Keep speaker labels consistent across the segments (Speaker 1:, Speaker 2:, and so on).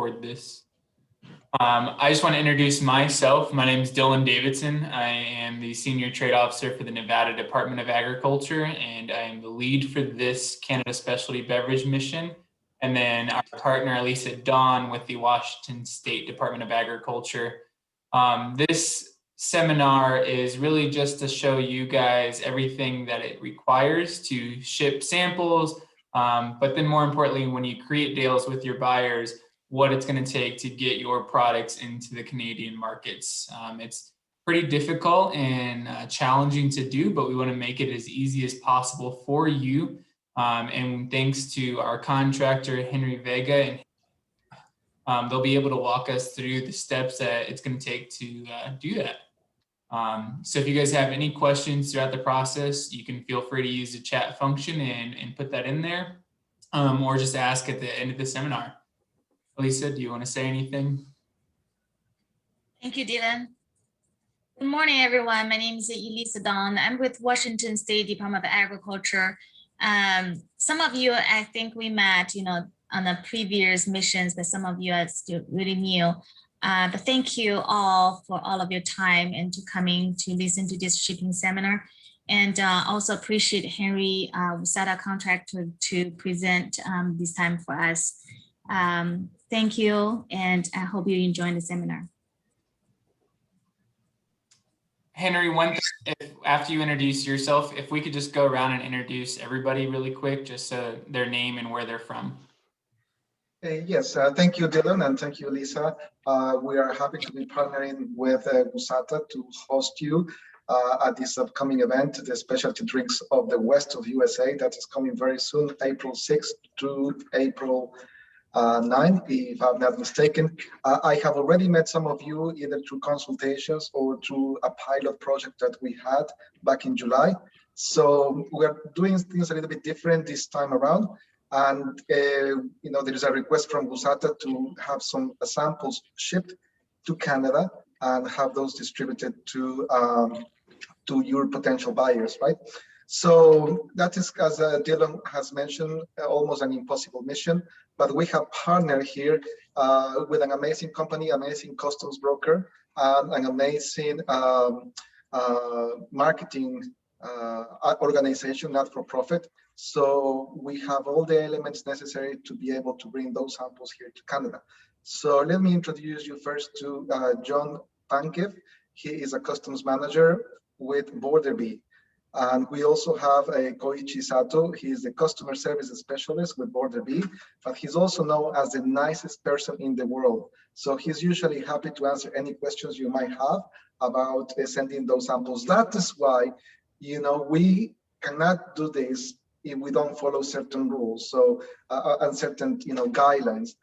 Speaker 1: record this. I just want to introduce myself. My name is Dylan Davidson. I am the Senior Trade Officer for the Nevada Department of Agriculture, and I am the lead for this Canada Specialty Beverage mission. And then our partner, Elisa Dawn, with the Washington State Department of Agriculture. This seminar is really just to show you guys everything that it requires to ship samples, but then more importantly, when you create deals with your buyers, what it's going to take to get your products into the Canadian markets. It's pretty difficult and challenging to do, but we want to make it as easy as possible for you. And thanks to our contractor, Henry Vega, and they'll be able to walk us through the steps that it's going to take to do that. So if you guys have any questions throughout the process, you can feel free to use the chat function and put that in there, or just ask at the end of the seminar. Lisa, do you want to say anything?
Speaker 2: Thank you, Dylan. Good morning, everyone. My name is Elisa Dawn. I'm with Washington State Department of Agriculture. Some of you, I think we met, on the previous missions, but some of you are still really new. But thank you all for all of your time and to coming to listen to this shipping seminar. And also appreciate Henry WUSATA contractor to present this time for us. Thank you, and I hope you enjoy the seminar.
Speaker 1: Henry, one thing, after you introduce yourself, if we could just go around and introduce everybody really quick, just so their name and where they're from.
Speaker 3: Yes, thank you, Dylan, and thank you, Lisa. We are happy to be partnering with WUSATA to host you at this upcoming event, the Specialty Drinks of the West of USA, that is coming very soon, April 6th to April 9, if I'm not mistaken. I have already met some of you either through consultations or through a pilot project that we had back in July. So we're doing things a little bit different this time around. And there is a request from WUSATA to have some samples shipped to Canada and have those distributed to your potential buyers, right? So that is, as Dylan has mentioned, almost an impossible mission, but we have partnered here with an amazing company, amazing customs broker, and an amazing marketing organization, not for profit. So we have all the elements necessary to be able to bring those samples here to Canada. So let me introduce you first to John Pankev. He is a customs manager with Border Bee. And we also have a Koichi Sato. He is the customer service specialist with Border Bee, but he's also known as the nicest person in the world. So he's usually happy to answer any questions you might have about sending those samples. That is why, we cannot do this if we don't follow certain rules, and certain, guidelines.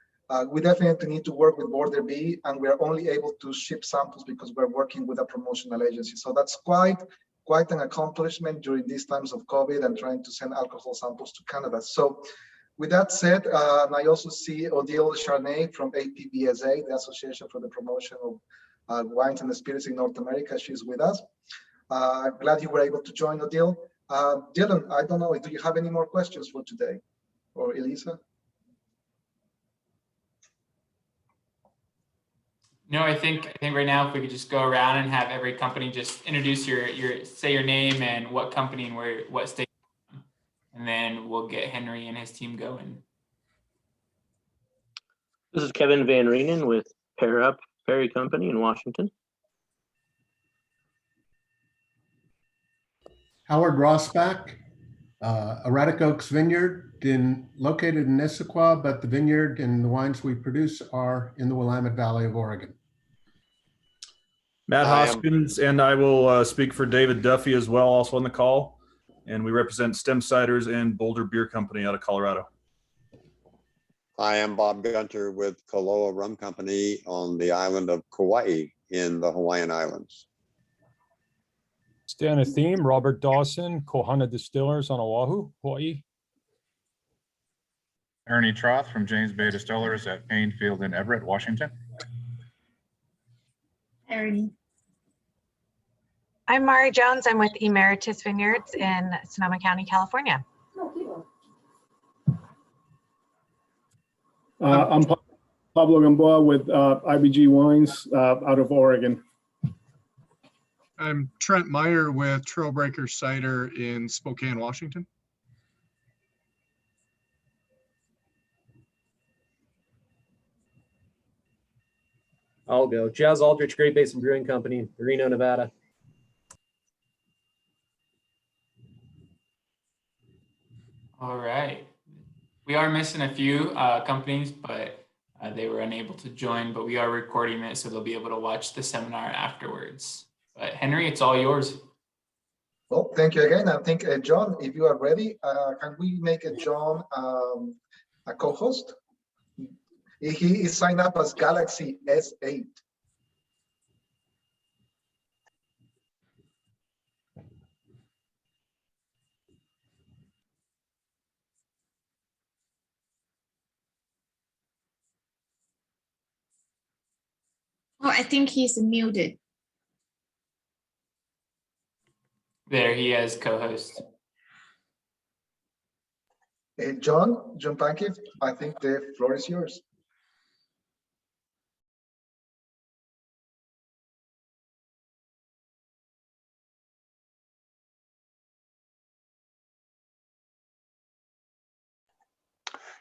Speaker 3: We definitely need to work with Border Bee, and we're only able to ship samples because we're working with a promotional agency. So that's quite an accomplishment during these times of COVID and trying to send alcohol samples to Canada. So with that said, and I also see Odile Charnay from APBSA, the Association for the Promotion of Wines and Spirits in North America. She's with us. I'm glad you were able to join, Odile. Dylan, I don't know, do you have any more questions for today? Or Elisa?
Speaker 1: No, I think right now if we could just go around and have every company just introduce say your name and what company and what state, and then we'll get Henry and his team going.
Speaker 4: This is Kevin Van Reenen with Pair Up Perry Company in Washington.
Speaker 5: Howard Rossback, Erratic Oaks Vineyard, located in Issaquah, but the vineyard and the wines we produce are in the Willamette Valley of Oregon.
Speaker 6: Matt Hoskins, and I will speak for David Duffy as well, also on the call. And we represent Stem Ciders and Boulder Beer Company out of Colorado.
Speaker 7: I am Bob Gunter with Koloa Rum Company on the island of Kauai in the Hawaiian Islands.
Speaker 8: Stan Atheme, Robert Dawson, Kohana Distillers on Oahu, Hawaii.
Speaker 9: Ernie Troth from James Bay Distillers at Painfield in Everett, Washington.
Speaker 2: Ernie.
Speaker 10: I'm Mari Jones. I'm with Emeritus Vineyards in Sonoma County,
Speaker 11: I'm Pablo Gamboa with IBG Wines out of Oregon.
Speaker 12: I'm Trent Meyer with Trailbreaker Cider in Spokane, Washington.
Speaker 13: I'll go. Jazz Aldrich, Great Basin Brewing Company, Reno, Nevada.
Speaker 1: All right. We are missing a few companies, but they were unable to join, but we are recording it, so they'll be able to watch the seminar afterwards. But Henry, it's all yours.
Speaker 3: Well, thank you again. I think, John, if you are ready, can we make John a co-host? He is signed up as Galaxy S8.
Speaker 2: Oh, I think he's muted.
Speaker 1: There he is, co-host.
Speaker 3: John Pankiv, I think the floor is yours.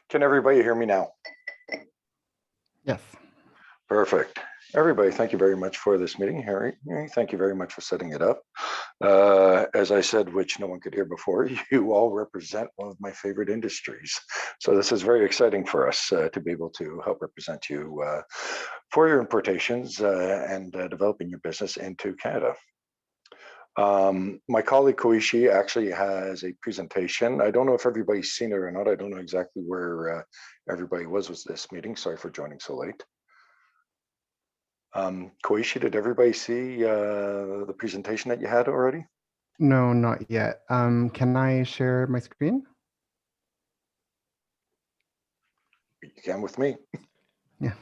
Speaker 14: Can everybody hear me now?
Speaker 15: Yes.
Speaker 14: Perfect. Everybody, thank you very much for this meeting. Harry, thank you very much for setting it up. As I said, which no one could hear before, you all represent one of my favorite industries. So this is very exciting for us to be able to help represent you for your importations and developing your business into Canada. My colleague Koichi actually has a presentation. I don't know if everybody's seen it or not. I don't know exactly where everybody was with this meeting. Sorry for joining so late. Koichi, did everybody see the presentation that you had already?
Speaker 15: No, not yet. Can I share my screen?
Speaker 14: You can with me.
Speaker 15: Yeah.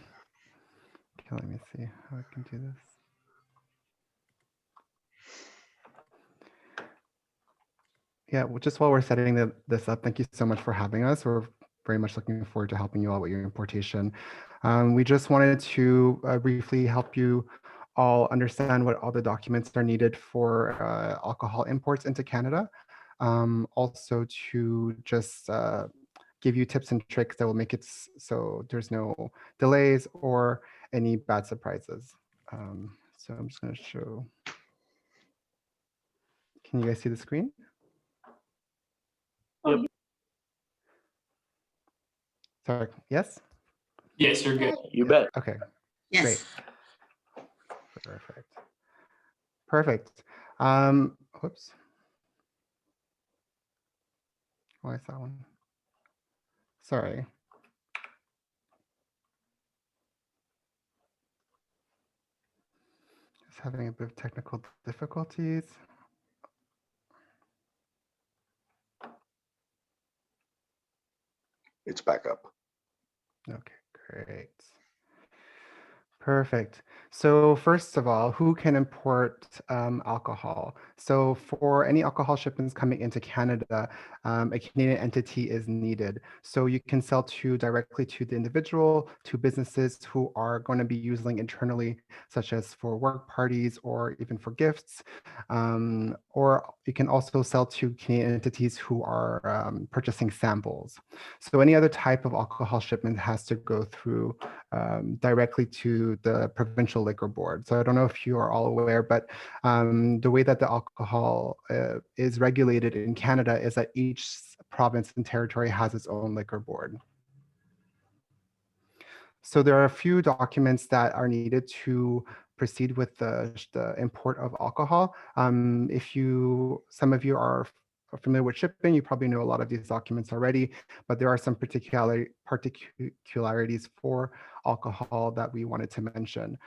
Speaker 15: Okay, let me see how I can do this. Yeah, well, just while we're setting this up, thank you so much for having us. We're very much looking forward to helping you all with your importation. We just wanted to briefly help you all understand what all the documents are needed for alcohol imports into Canada. Also to just give you tips and tricks that will make it so there's no delays or any bad surprises. So I'm just going to show. Can you guys see the screen?
Speaker 13: Yep.
Speaker 15: Sorry, yes?
Speaker 1: Yes, you're good.
Speaker 4: You bet.
Speaker 15: Okay,
Speaker 2: Yes.
Speaker 15: great. Perfect. Perfect. Whoops. Why is that one? Sorry. Just having a bit of technical difficulties.
Speaker 14: It's back up.
Speaker 15: Okay, great. Perfect. So first of all, who can import alcohol? So for any alcohol shipments coming into Canada, a Canadian entity is needed. So you can sell directly to the individual, to businesses who are going to be using internally, such as for work parties or even for gifts. Or you can also sell to Canadian entities who are purchasing samples. So any other type of alcohol shipment has to go through directly to the provincial liquor board. So I don't know if you are all aware, but the way that the alcohol is regulated in Canada is that each province and territory has its own liquor board. So there are a few documents that are needed to proceed with the import of alcohol. If some of you are familiar with shipping, you probably know a lot of these documents already, but there are some particularities for alcohol that we wanted to mention.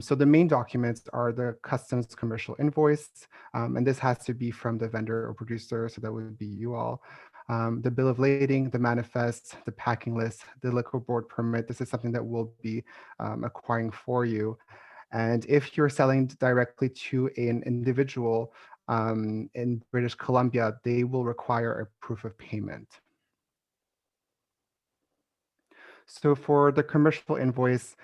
Speaker 15: So the main documents are the customs commercial invoice, and this has to be from the vendor or producer, so that would be you all. The bill of lading, the manifest, the packing list, the liquor board permit. This is something that we'll be acquiring for you. And if you're selling directly to an individual in British Columbia, they will require a proof of payment. So for the commercial invoice,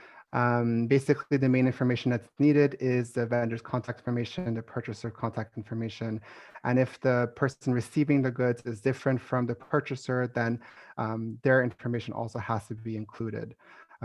Speaker 15: basically the main information that's needed is the vendor's contact information, the purchaser contact information. And if the person receiving the goods is different from the purchaser, then their information also has to be included.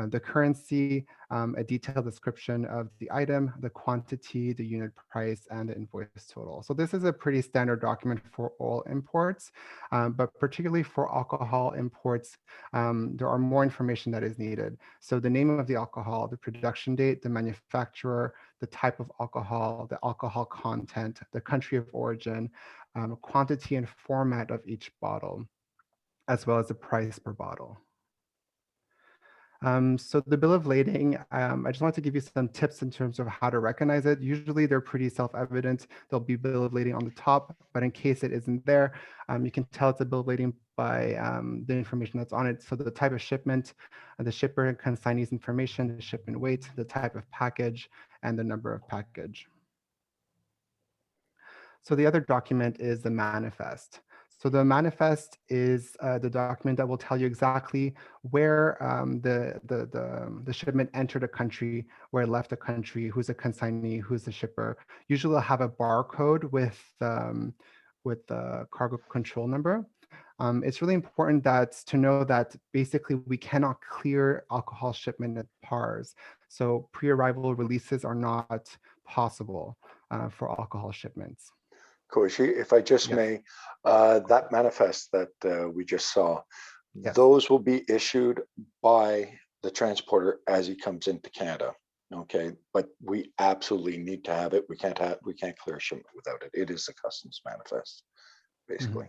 Speaker 15: The currency, a detailed description of the item, the quantity, the unit price, and the invoice total. So this is a pretty standard document for all imports, but particularly for alcohol imports, there are more information that is needed. So the name of the alcohol, the production date, the manufacturer, the type of alcohol, the alcohol content, the country of origin, quantity and format of each bottle, as well as the price per bottle. So the bill of lading, I just want to give you some tips in terms of how to recognize it. Usually they're pretty self-evident. There'll be bill of lading on the top, but in case it isn't there, you can tell it's a bill of lading by the information that's on it. So the type of shipment, the shipper and consignee's information, the shipment weight, the type of package, and the number of package. So the other document is the manifest. So the manifest is the document that will tell you exactly where the shipment entered a country, where it left a country, who's a consignee, who's the shipper. Usually it'll have a barcode with the cargo control number. It's really important to know that basically we cannot clear alcohol shipment at PARs. So pre-arrival releases are not possible for alcohol shipments.
Speaker 14: Koichi, if I just
Speaker 15: Yes.
Speaker 14: may, that manifest that we just saw,
Speaker 15: Yes.
Speaker 14: those will be issued by the transporter as he comes into Canada. Okay, but we absolutely need to have it. We can't clear a shipment without it. It is a customs manifest, basically.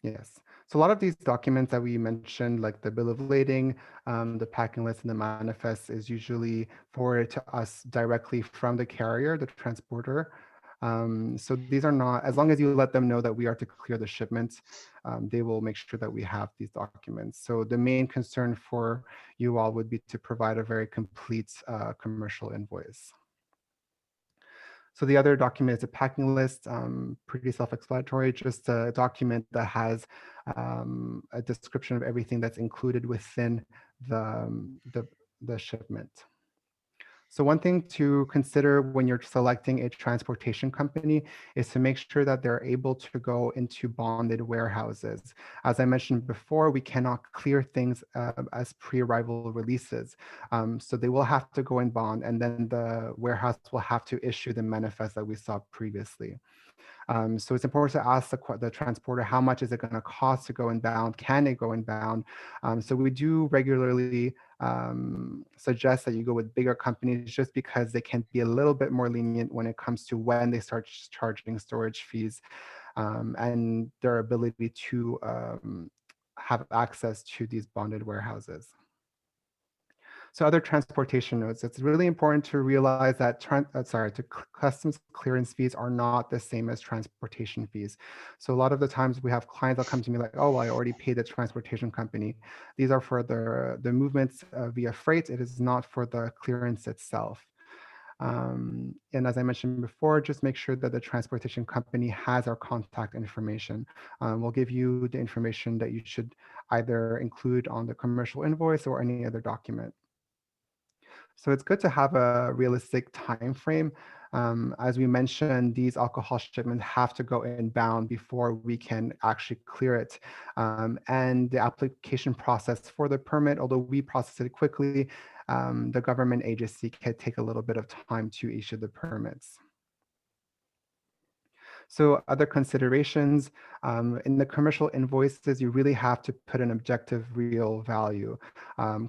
Speaker 15: Yes. So a lot of these documents that we mentioned, like the bill of lading, the packing list, and the manifest, is usually forwarded to us directly from the carrier, the transporter. So these are not, as long as you let them know that we are to clear the shipment, they will make sure that we have these documents. So the main concern for you all would be to provide a very complete commercial invoice. So the other document is a packing list, pretty self-explanatory, just a document that has a description of everything that's included within the shipment. So one thing to consider when you're selecting a transportation company is to make sure that they're able to go into bonded warehouses. As I mentioned before, we cannot clear things as pre-arrival releases. So they will have to go in bond, and then the warehouse will have to issue the manifest that we saw previously. So it's important to ask the transporter, how much is it going to cost to go inbound? Can it go inbound? So we do regularly suggest that you go with bigger companies just because they can be a little bit more lenient when it comes to when they start charging storage fees and their ability to have access to these bonded warehouses. So other transportation notes, it's really important to realize that customs clearance fees are not the same as transportation fees. So a lot of the times we have clients that come to me like, oh, well, I already paid the transportation company. These are for the movements via freight. It is not for the clearance itself. And as I mentioned before, just make sure that the transportation company has our contact information. We'll give you the information that you should either include on the commercial invoice or any other document. So it's good to have a realistic time frame. As we mentioned, these alcohol shipments have to go inbound before we can actually clear it. And the application process for the permit, although we process it quickly, the government agency can take a little bit of time to issue the permits. So other considerations, in the commercial invoices, you really have to put an objective real value.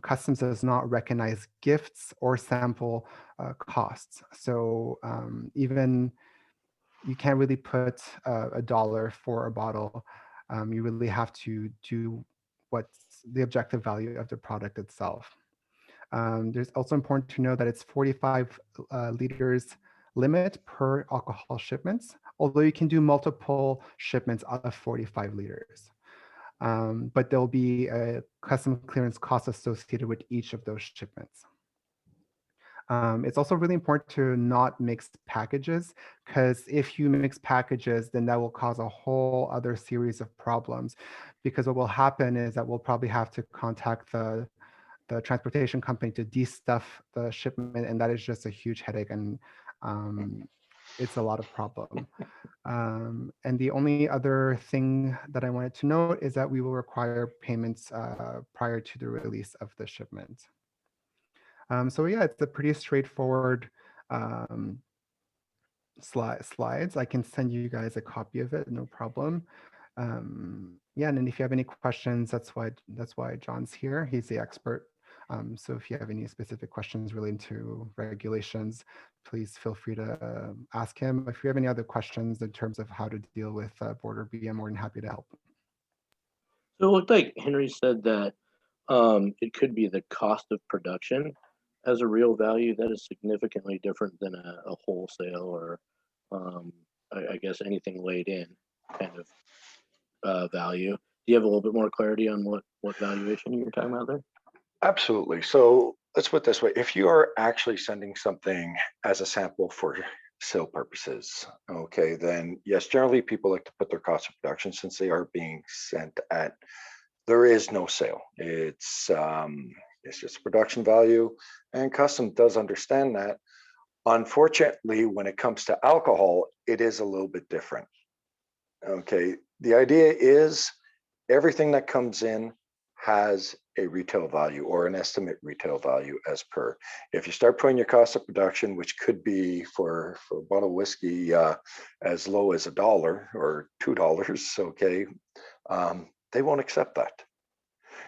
Speaker 15: Customs does not recognize gifts or sample costs. So even you can't really put $1 for a bottle. You really have to do what's the objective value of the product itself. There's also important to know that it's 45 liters limit per alcohol shipments, although you can do multiple shipments of 45 liters. But there'll be a custom clearance cost associated with each of those shipments. It's also really important to not mix packages, because if you mix packages, then that will cause a whole other series of problems. Because what will happen is that we'll probably have to contact the transportation company to de-stuff the shipment, and that is just a huge headache, and it's a lot of problem. And the only other thing that I wanted to note is that we will require payments prior to the release of the shipment. So yeah, it's a pretty straightforward slides. I can send you guys a copy of it, no problem. Yeah, and then if you have any questions, that's why John's here. He's the expert. So if you have any specific questions relating to regulations, please feel free to ask him. If you have any other questions in terms of how to deal with Border B, I'm more than happy to help.
Speaker 4: So it looked like Henry said that it could be the cost of production as a real value. That is significantly different than a wholesale or I guess anything laid in kind of value. Do you have a little bit more clarity on what valuation you're talking about there?
Speaker 14: Absolutely. So let's put it this way. If you are actually sending something as a sample for sale purposes, okay, then yes, generally people like to put their cost of production since they are being sent at, there is no sale. It's just production value, and custom does understand that. Unfortunately, when it comes to alcohol, it is a little bit different. Okay, the idea is everything that comes in has a retail value or an estimate retail value as per. If you start putting your cost of production, which could be for a bottle of whiskey as low as $1 or $2, okay, they won't accept that.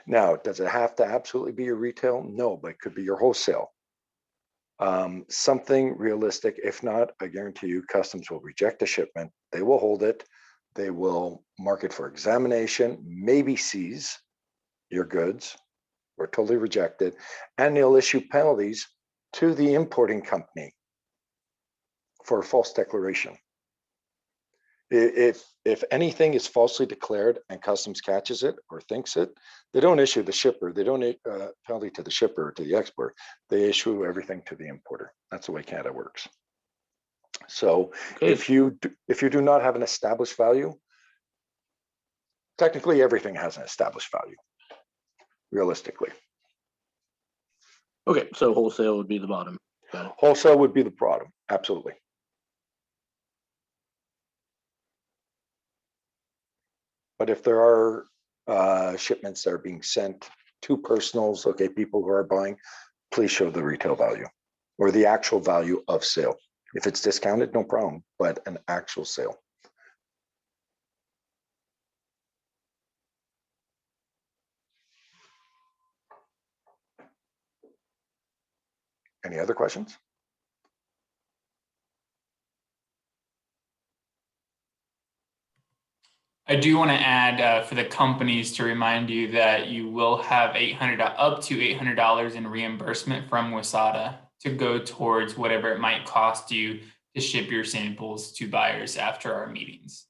Speaker 14: Now, does it have to absolutely be your retail? No, but it could be your wholesale. Something realistic. If not, I guarantee you customs will reject the shipment. They will hold it. They will mark it for examination, maybe seize your goods or totally reject it, and they'll issue penalties to the importing company for a false declaration. If anything is falsely declared and customs catches it or thinks it, they don't issue the shipper. They don't penalty to the shipper or to the export. They issue everything to the importer. That's the way Canada works. So okay. If you do not have an established value, technically everything has an established value, realistically.
Speaker 4: Okay, so wholesale would be the bottom. Got it.
Speaker 14: Wholesale would be the bottom, absolutely. But if there are shipments that are being sent to personals, okay, people who are buying, please show the retail value or the actual value of sale. If it's discounted, no problem, but an actual sale. Any other questions?
Speaker 1: I do want to add for the companies to remind you that you will have up to $800 in reimbursement from WUSATA to go towards whatever it might cost you to ship your samples to buyers after our meetings.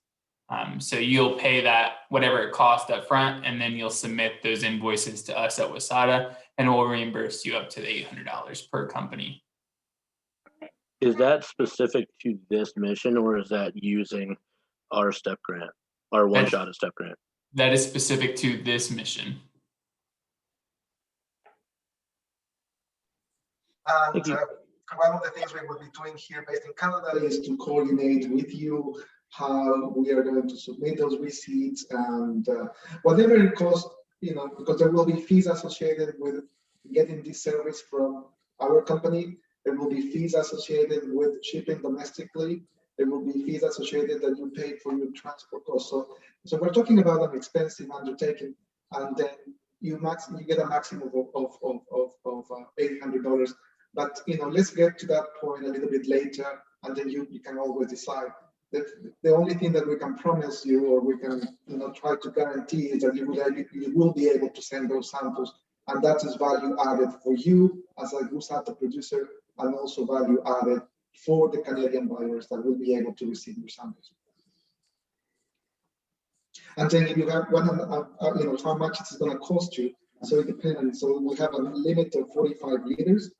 Speaker 1: So you'll pay that whatever it costs up front, and then you'll submit those invoices to us at WUSATA, and we'll reimburse you up to the $800 per company.
Speaker 4: Is that specific to this mission, or is that using our STEP grant? Or one-shot step grant?
Speaker 1: That is specific to this mission.
Speaker 3: And one of the things we will be doing here based in Canada is to coordinate with you how we are going to submit those receipts and whatever it costs, because there will be fees associated with getting this service from our company. There will be fees associated with shipping domestically. There will be fees associated that you pay for your transport costs. So we're talking about an expensive undertaking, and then you get a maximum of $800. But let's get to that point a little bit later, and then you can always decide. The only thing that we can promise you, or we can try to guarantee, is that you will be able to send those samples, and that is value added for you as a WUSATA producer, and also value added for the Canadian buyers that will be able to receive your samples. And then if you have how much it's going to cost you, so it depends. So we have a limit of 45 liters.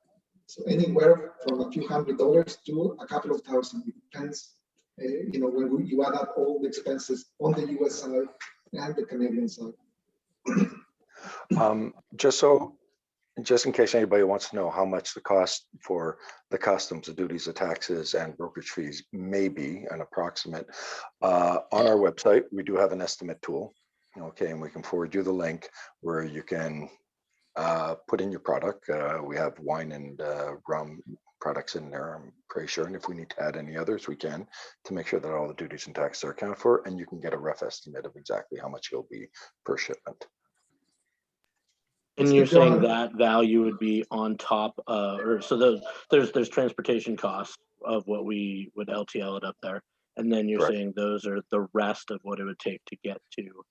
Speaker 3: So anywhere from a few $100s to a couple of thousand. It depends, when you add up all the expenses on the US side and the Canadian side.
Speaker 14: Just in case anybody wants to know how much the cost for the customs, the duties, the taxes, and brokerage fees may be, an approximate, on our website, we do have an estimate tool. Okay, and we can forward you the link where you can put in your product. We have wine and rum products in there, I'm pretty sure. And if we need to add any others, we can, to make sure that all the duties and taxes are accounted for, and you can get a rough estimate of exactly how much it'll be per shipment.
Speaker 4: And you're saying that value would be on top, or so there's transportation costs of what we would LTL it up there, and then you're saying those are the rest of what it would take to get to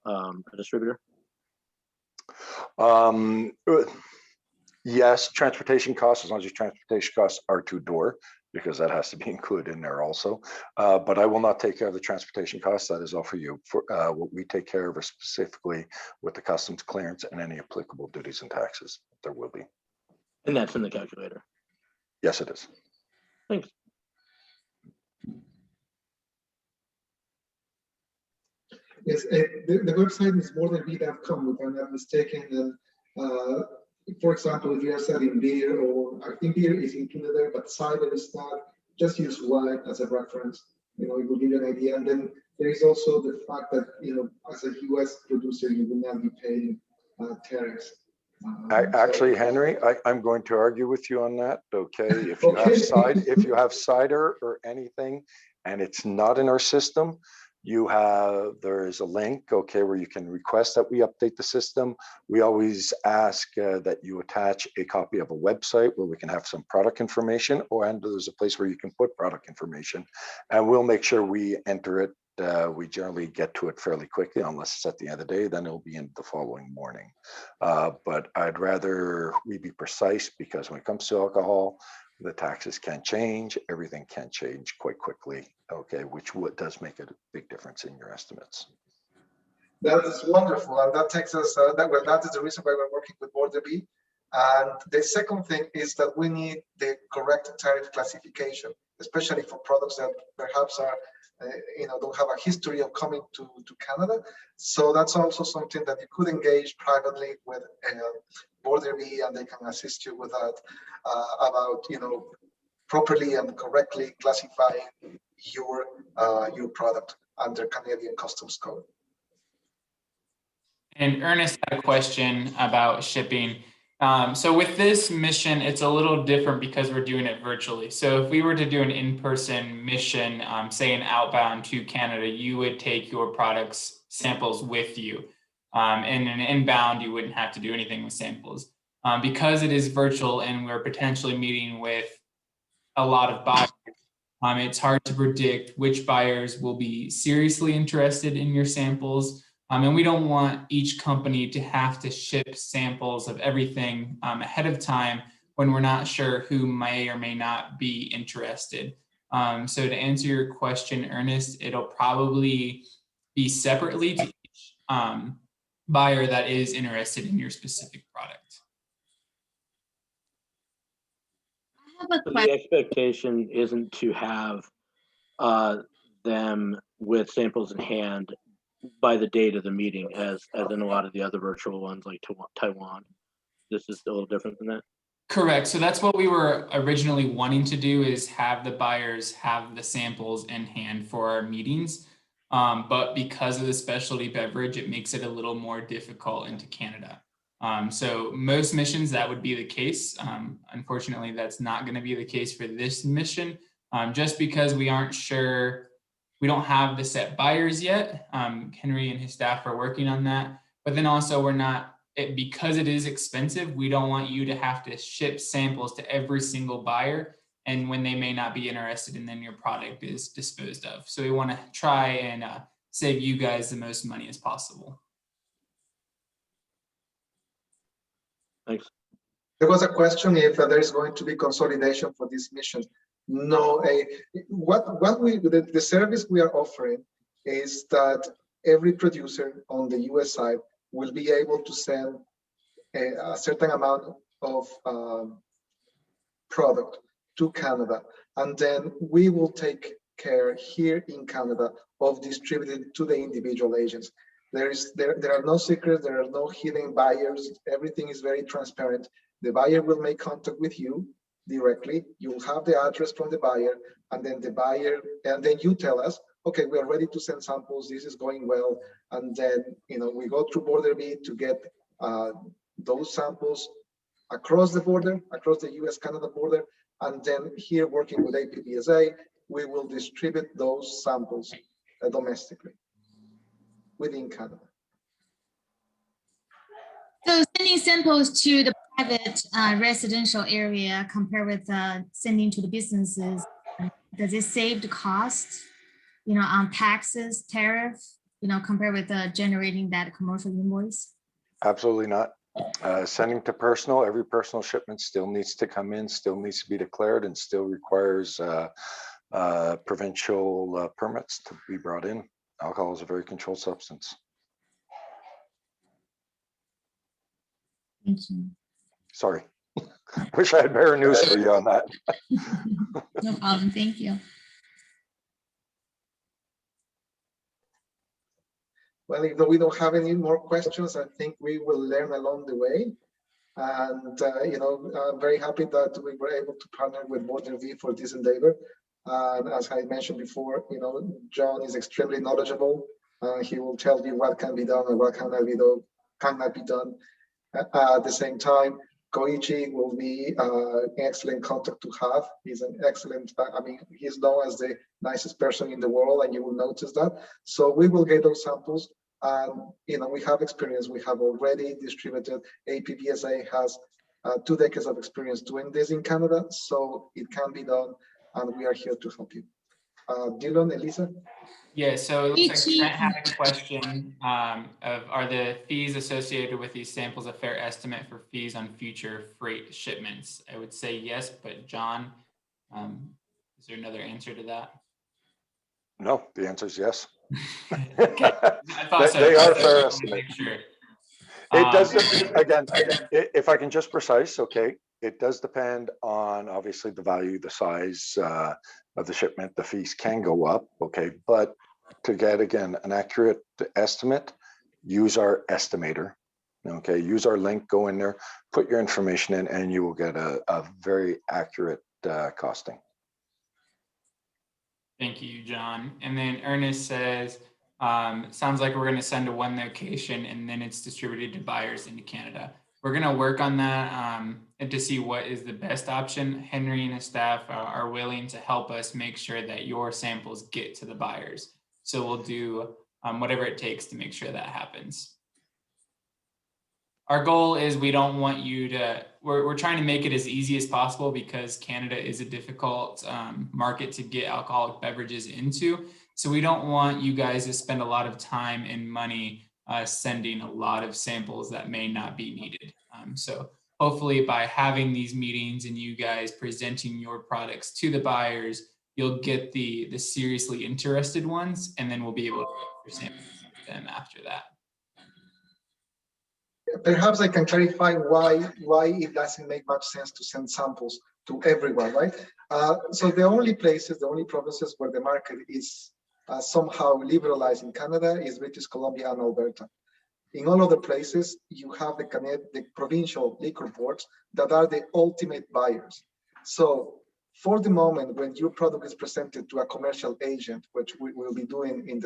Speaker 4: a distributor.
Speaker 14: Yes, transportation costs, as long as your transportation costs are to door, because that has to be included in there also. But I will not take care of the transportation costs. That is all for you. For what we take care of is specifically with the customs clearance and any applicable duties and taxes. There will be.
Speaker 4: And that's in the calculator.
Speaker 14: Yes, it is.
Speaker 4: Thanks.
Speaker 3: Yes, the website is morethanbeer.com, if I'm not mistaken. And for example, if you are selling beer, or I think beer is included there, but cider is not, just use wine as a reference. It will give you an idea. And then there is also the fact that, as a US producer, you will not be paying tariffs.
Speaker 14: Actually, Henry, I'm going to argue with you on that. Okay, if you have cider or anything, and it's not in our system, there is a link, okay, where you can request that we update the system. We always ask that you attach a copy of a website where we can have some product information, and there's a place where you can put product information, and we'll make sure we enter it. We generally get to it fairly quickly, unless it's at the end of the day, then it'll be in the following morning. But I'd rather we be precise, because when it comes to alcohol, the taxes can change, everything can change quite quickly, okay, which does make a big difference in your estimates.
Speaker 3: That is wonderful, and that takes us, that is the reason why we're working with Border Bee. And the second thing is that we need the correct tariff classification, especially for products that perhaps are, don't have a history of coming to Canada. So that's also something that you could engage privately with Border Bee, and they can assist you with that, about properly and correctly classifying your product under Canadian Customs Code.
Speaker 1: And Ernest had a question about shipping. So with this mission, it's a little different because we're doing it virtually. So if we were to do an in-person mission, say an outbound to Canada, you would take your products samples with you. And an inbound, you wouldn't have to do anything with samples. Because it is virtual and we're potentially meeting with a lot of buyers, it's hard to predict which buyers will be seriously interested in your samples. And we don't want each company to have to ship samples of everything ahead of time when we're not sure who may or may not be interested. So to answer your question, Ernest, it'll probably be separately to each buyer that is interested in your specific product.
Speaker 4: So the expectation isn't to have them with samples in hand by the date of the meeting, as in a lot of the other virtual ones like Taiwan. This is a little different than that.
Speaker 1: Correct. So that's what we were originally wanting to do, is have the buyers have the samples in hand for our meetings. But because of the specialty beverage, it makes it a little more difficult into Canada. So most missions, that would be the case. Unfortunately, that's not going to be the case for this mission, just because we aren't sure. We don't have the set buyers yet. Henry and his staff are working on that. But then also because it is expensive, we don't want you to have to ship samples to every single buyer, and when they may not be interested, and then your product is disposed of. So we want to try and save you guys the most money as possible.
Speaker 4: Thanks.
Speaker 3: There was a question if there is going to be consolidation for this mission. No, the service we are offering is that every producer on the US side will be able to send a certain amount of product to Canada, and then we will take care here in Canada of distributing to the individual agents. There are no secrets, there are no hidden buyers. Everything is very transparent. The buyer will make contact with you directly. You'll have the address from the buyer, and then you tell us, okay, we are ready to send samples. This is going well, and then we go through border B to get those samples across the border, across the U.S.-Canada border, and then here working with APPSA, we will distribute those samples domestically within Canada.
Speaker 2: So sending samples to the private residential area compared with sending to the businesses, does it save the cost, on taxes, tariff, compared with generating that commercial invoice?
Speaker 14: Absolutely not. Sending to personal, every personal shipment still needs to come in, still needs to be declared, and still requires provincial permits to be brought in. Alcohol is a very controlled substance.
Speaker 2: Thank you.
Speaker 14: Sorry. Wish I had better news for you on that.
Speaker 2: No problem. Thank you.
Speaker 3: Well, if we don't have any more questions, I think we will learn along the way. And, I'm very happy that we were able to partner with Border V for this endeavor. And as I mentioned before, John is extremely knowledgeable. He will tell you what can be done and what cannot be done. At the same time, Koichi will be an excellent contact to have. He's an excellent, he's known as the nicest person in the world, and you will notice that. So we will get those samples, and we have experience. We have already distributed. APPSA has 2 decades of experience doing this in Canada, so it can be done, and we are here to help you. Dylan, Elisa?
Speaker 1: Yeah, so it looks like Trent had a question of, are the fees associated with these samples a fair estimate for fees on future freight shipments? I would say yes, but John, is there another answer to that?
Speaker 14: No, the answer is yes.
Speaker 1: Okay. I thought so.
Speaker 14: They are fair estimates.
Speaker 1: Sure.
Speaker 14: It does, again, if I can just precise, okay, it does depend on obviously the value, the size of the shipment. The fees can go up, okay, but to get, again, an accurate estimate, use our estimator, okay, use our link, go in there, put your information in, and you will get a very accurate costing.
Speaker 1: Thank you, John. And then Ernest says, sounds like we're going to send to one location and then it's distributed to buyers into Canada. We're going to work on that and to see what is the best option. Henry and his staff are willing to help us make sure that your samples get to the buyers. So we'll do whatever it takes to make sure that happens. Our goal is we don't want you to, we're trying to make it as easy as possible because Canada is a difficult market to get alcoholic beverages into. So we don't want you guys to spend a lot of time and money sending a lot of samples that may not be needed. So hopefully by having these meetings and you guys presenting your products to the buyers, you'll get the seriously interested ones, and then we'll be able to get your samples to them after that.
Speaker 3: Perhaps I can clarify why it doesn't make much sense to send samples to everyone, right? So the only provinces where the market is somehow liberalized in Canada is British Columbia and Alberta. In all other places, you have the provincial liquor boards that are the ultimate buyers. So for the moment when your product is presented to a commercial agent, which we will be doing in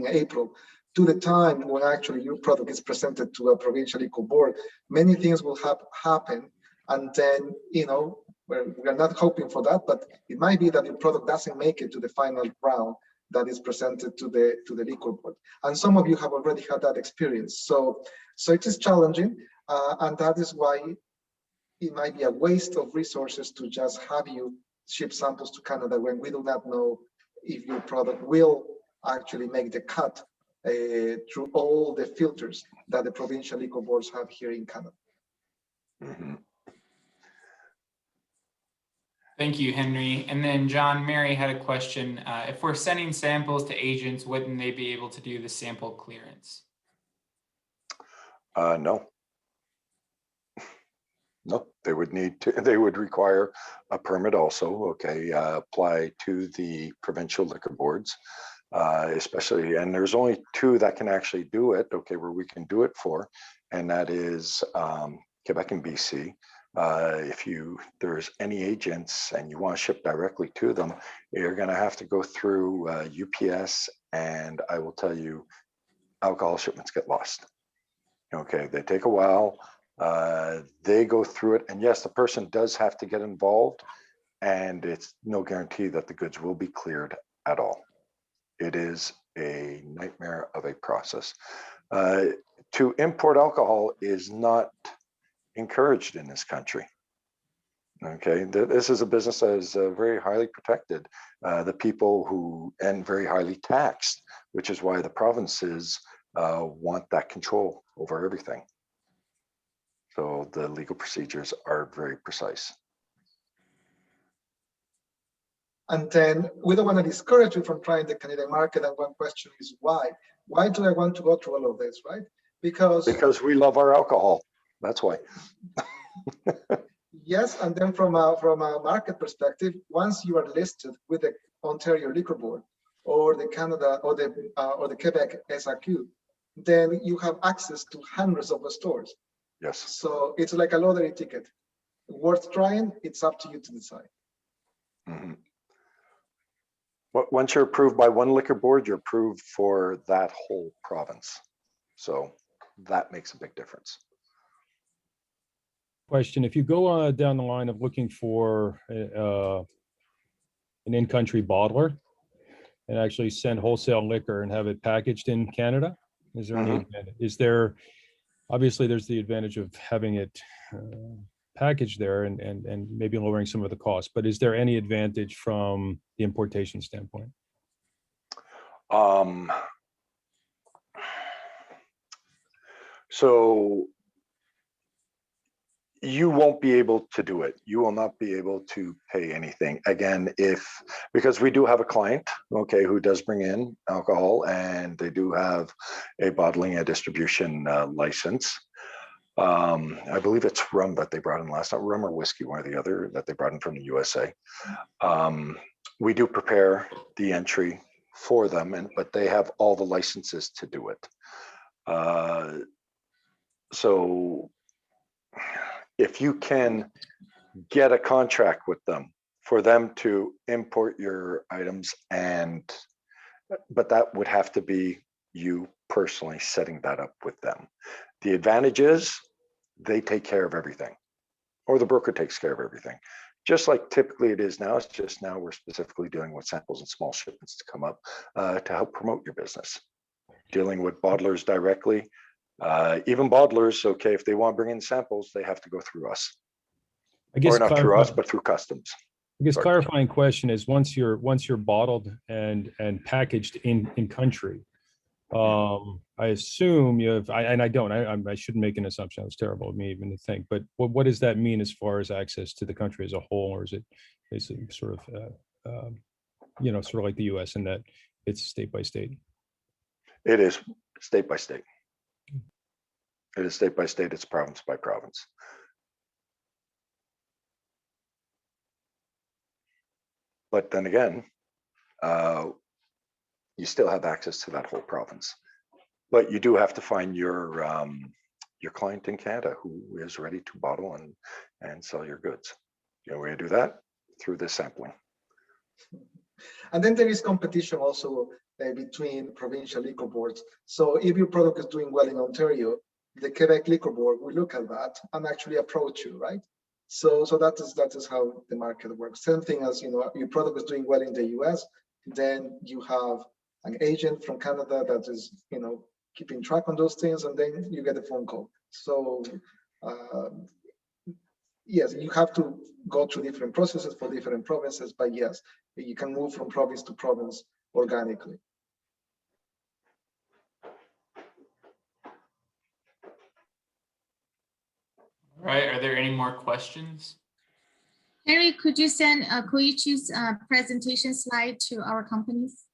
Speaker 3: April, to the time when actually your product is presented to a provincial liquor board, many things will happen, and then we're not hoping for that, but it might be that your product doesn't make it to the final round that is presented to the liquor board. And some of you have already had that experience. So it is challenging, and that is why it might be a waste of resources to just have you ship samples to Canada when we do not know if your product will actually make the cut through all the filters that the provincial liquor boards have here in Canada.
Speaker 14: Mm-hmm.
Speaker 1: Thank you, Henry. And then John, Mary had a question. If we're sending samples to agents, wouldn't they be able to do the sample clearance?
Speaker 14: No. No, they would need to, they would require a permit also, okay, apply to the provincial liquor boards, especially, and there's only two that can actually do it, okay, where we can do it for, and that is Quebec and BC. If there's any agents and you want to ship directly to them, you're going to have to go through UPS, and I will tell you, alcohol shipments get lost. Okay, they take a while. They go through it, and yes, the person does have to get involved, and it's no guarantee that the goods will be cleared at all. It is a nightmare of a process. To import alcohol is not encouraged in this country. Okay, this is a business that is very highly protected. The people who, and very highly taxed, which is why the provinces want that control over everything. So the legal procedures are very precise.
Speaker 3: And then we don't want to discourage you from trying the Canadian market. And one question is why? Why do I want to go through all of this, right? Because
Speaker 14: we love our alcohol. That's why.
Speaker 3: Yes, and then from a market perspective, once you are listed with the Ontario Liquor Board or the Canada or the Quebec SRQ, then you have access to hundreds of the stores.
Speaker 14: Yes.
Speaker 3: So it's like a lottery ticket. Worth trying, it's up to you to decide.
Speaker 14: Mm-hmm. Once you're approved by one liquor board, you're approved for that whole province. So that makes a big difference.
Speaker 8: Question, if you go down the line of looking for an in-country bottler and actually send wholesale liquor and have it packaged in Canada, is there any advantage? Obviously there's the advantage of having it packaged there and maybe lowering some of the costs, but is there any advantage from the importation standpoint?
Speaker 14: So you won't be able to do it. You will not be able to pay anything. Again, because we do have a client, okay, who does bring in alcohol, and they do have a bottling and distribution license. I believe it's rum that they brought in last night, rum or whiskey, one or the other, that they brought in from the USA. We do prepare the entry for them, but they have all the licenses to do it. So if you can get a contract with them for them to import your items, but that would have to be you personally setting that up with them. The advantage is they take care of everything, or the broker takes care of everything. Just like typically it is now, it's just now we're specifically dealing with samples and small shipments to come up to help promote your business. Dealing with bottlers directly, even bottlers, okay, if they want to bring in samples, they have to go through us.
Speaker 8: I guess
Speaker 14: or not through us, but through customs.
Speaker 8: I guess clarifying question is once you're bottled and packaged in country, I assume you have, I shouldn't make an assumption. That was terrible of me even to think, but what does that mean as far as access to the country as a whole, or is it sort of, sort of like the US in that it's state by state?
Speaker 14: It is state by state. It is state by state, it's province by province. But then again, you still have access to that whole province. But you do have to find your client in Canada who is ready to bottle and sell your goods. The only way to do that through this sampling.
Speaker 3: And then there is competition also between provincial liquor boards. So if your product is doing well in Ontario, the Quebec Liquor Board will look at that and actually approach you, right? So that is how the market works. Same thing as, your product is doing well in the US, then you have an agent from Canada that is, keeping track on those things, and then you get a phone call. So yes, you have to go through different processes for different provinces, but yes, you can move from province to province organically.
Speaker 1: All right, are there any more questions?
Speaker 2: Harry, could you send Koichi's presentation slide to our companies?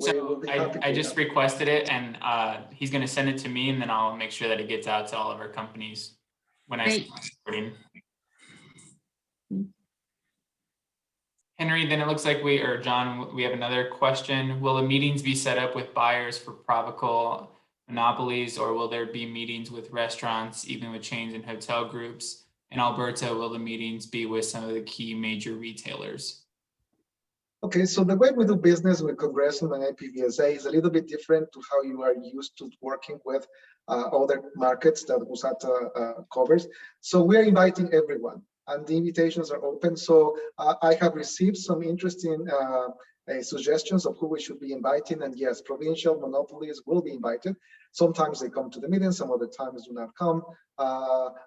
Speaker 1: So I just requested it, and he's going to send it to me, and then I'll make sure that it gets out to all of our companies. when I
Speaker 2: Great.
Speaker 1: start recording. Henry, then it looks like John, we have another question. Will the meetings be set up with buyers for provocal monopolies, or will there be meetings with restaurants, even with chains and hotel groups? In Alberta, will the meetings be with some of the key major retailers?
Speaker 3: Okay, so the way we do business with Congressional and IPVSA is a little bit different to how you are used to working with other markets that WUSATA covers. So we are inviting everyone, and the invitations are open. So I have received some interesting suggestions of who we should be inviting, and yes, provincial monopolies will be invited. Sometimes they come to the meeting, some other times do not come,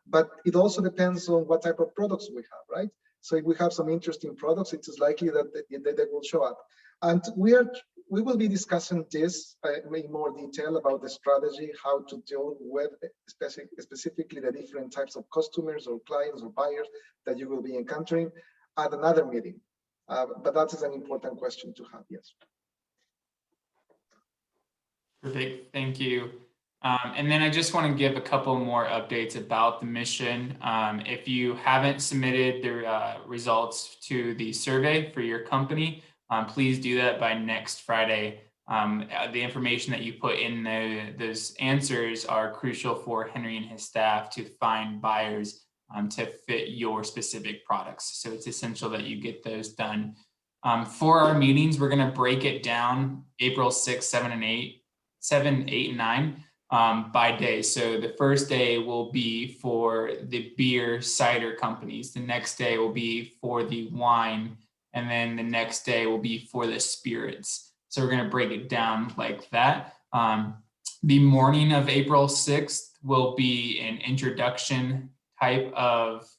Speaker 3: but it also depends on what type of products we have, right? So if we have some interesting products, it is likely that they will show up. And we will be discussing this in more detail about the strategy, how to deal with specifically the different types of customers or clients or buyers that you will be encountering at another meeting. But that is an important question to have, yes.
Speaker 1: Perfect, thank you. And then I just want to give a couple more updates about the mission. If you haven't submitted the results to the survey for your company, please do that by next Friday. The information that you put in those answers are crucial for Henry and his staff to find buyers to fit your specific products. So it's essential that you get those done. For our meetings, we're going to break it down April 6, 7, 8, and 9 by day. So the first day will be for the beer cider companies. The next day will be for the wine. And then the next day will be for the spirits. So we're going to break it down like that. The morning of April 6th will be an introduction type of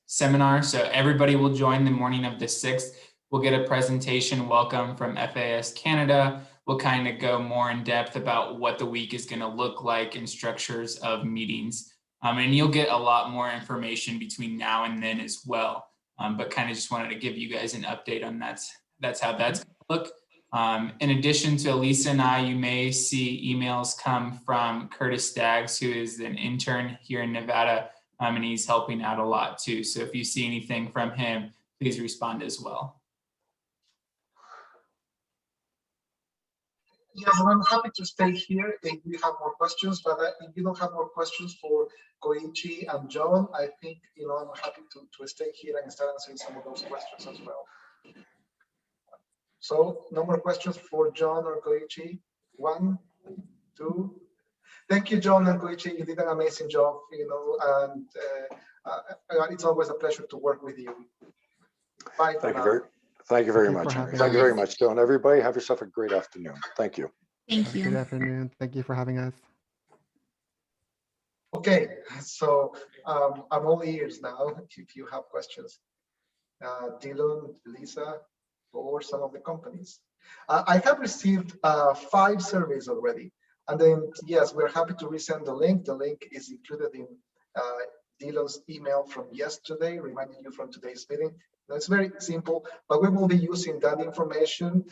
Speaker 1: seminar. So everybody will join the morning of the 6th. We'll get a presentation welcome from FAS Canada. We'll kind of go more in depth about what the week is going to look like and structures of meetings. And you'll get a lot more information between now and then as well. But kind of just wanted to give you guys an update on that's how that's going to look. In addition to Elisa and I, you may see emails come from Curtis Staggs, who is an intern here in Nevada, and he's helping out a lot too. So if you see anything from him, please respond as well.
Speaker 3: Yes, I'm happy to stay here if you have more questions, but if you don't have more questions for Koichi and John, I think, I'm happy to stay here and start answering some of those questions as well. So no more questions for John or Koichi? 1, 2. Thank you, John and Koichi. You did an amazing job, and it's always a pleasure to work with you. Bye for now.
Speaker 14: Thank you very much, Henry. Thank you very much, Dylan. Everybody, have yourself a great afternoon. Thank you.
Speaker 2: Thank you.
Speaker 15: Good afternoon. Thank you for having us.
Speaker 3: Okay, so I'm all ears now if you have questions. Dylan, Lisa, or some of the companies. I have received 5 surveys already. And then, yes, we're happy to resend the link. The link is included in Dylan's email from yesterday, reminding you from today's meeting. It's very simple, but we will be using that information